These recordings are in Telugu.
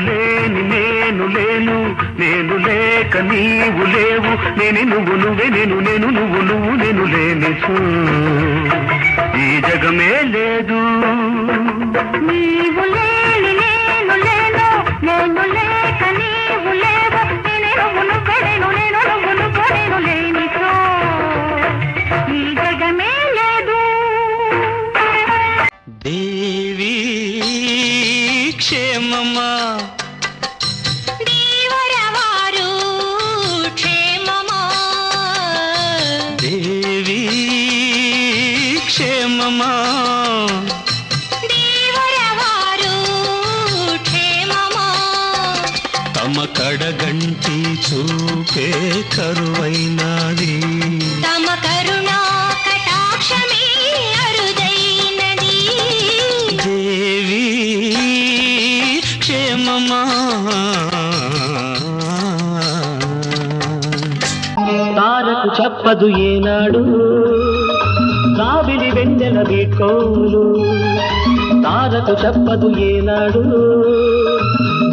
లేని నేను లేను, నేను లేక నీవు లేవు, నేను నువ్వు నువ్వే నేను నేను నువ్వు నువ్వు నేను లేని ఈ జగమే లేదు. నీవు లేని నేను లేను, నేను లేక నీవు లేవు, నేను నువ్వు నువ్వే నేను నేను నువ్వు నువ్వు నేను లేని ఈ జగమే లేదు. దేవి క్షేమమా, దేవరవారు క్షేమమా, దేవి క్షేమమా, దేవరవారు క్షేమమా, తమ కడగంటి చూపే కరువైనది, తమ కరుణా కటాక్షమే అరుదైనది. దేవి క్షేమమా. తారకు చెప్పదు ఏనాడు కాబిలి వెన్నెల వీడ్కోలు, తారకు చెప్పదు ఏనాడు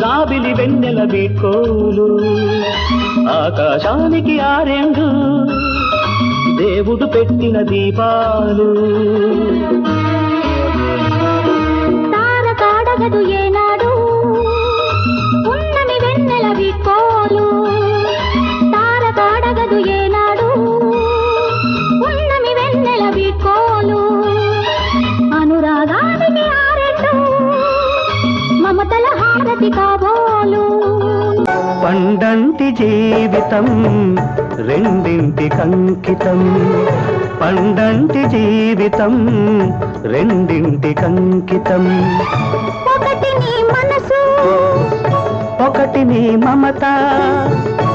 కాబిలి వెన్నెల వీడ్కోలు, ఆకాశానికి ఆరెండు దేవుడు పెట్టిన దీపాలు. తారకాడగదు ఏనాడు ఉన్నమి వెన్నెల వీడ్కోలు, తారకాడగదు ఏనాడు ఉన్నమి వెన్నెల వీడ్కోలు, అనురాగానికి ఆరెండు మమతల హారతి కాబోలు. పండంటి జీవితం రెండింటికంకితం, పండంటి జీవితం రెండింటికంకితం, ఒకటి నీ మనసు ఒకటి నీ మమత,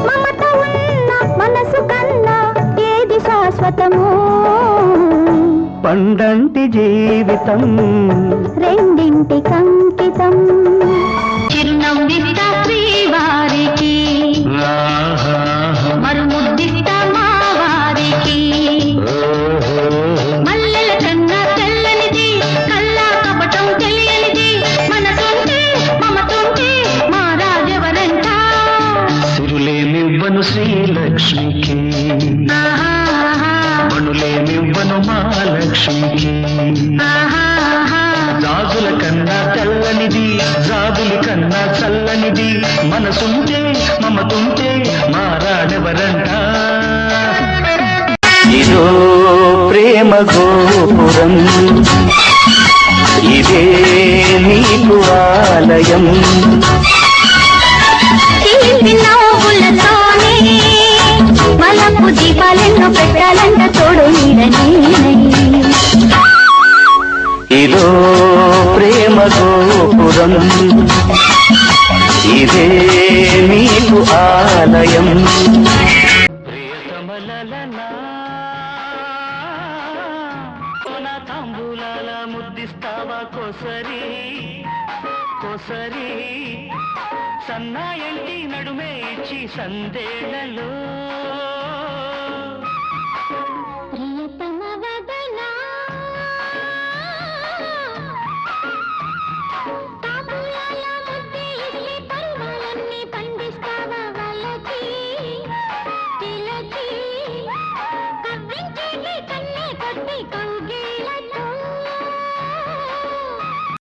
మమత ఉన్న మనసు కన్నా ఏది శాశ్వతము, పండంటి జీవితం రెండింటికంకితం. చిరునవ్విస్తా శ్రీవారికి, మరుముద్దిస్తా మా వారికి, మల్లెల కన్నా తెల్లనిది కల్లా కపటం తెలియనిది, మనసుంటే మమతుంటే మా రాజవరంట. సిరులేమివ్వను శ్రీలక్ష్మికి, మణులేమివ్వను మహాలక్ష్మికి, జాజుల కన్నా తెల్లనిది జాబులి కన్నా చల్లనిది, మనసుంటే మమతుంటే మారాడెవరంట. ఇదో ప్రేమ గోపురం, ఇదే నీకు ఆలయం, నవ్వులతోనే మలపు దీపాలెన్నో పెట్టాలంట తోడు నీడని. ఇదో ప్రేమ గోపురం, ఇదే నీకు ఆలయం. తాంబూలాల ముద్దిస్తావా కోసరి కోసరి, సన్నాయంటి నడుమే ఇచ్చి సందేళ్లలో, ప్రియతమ వదనా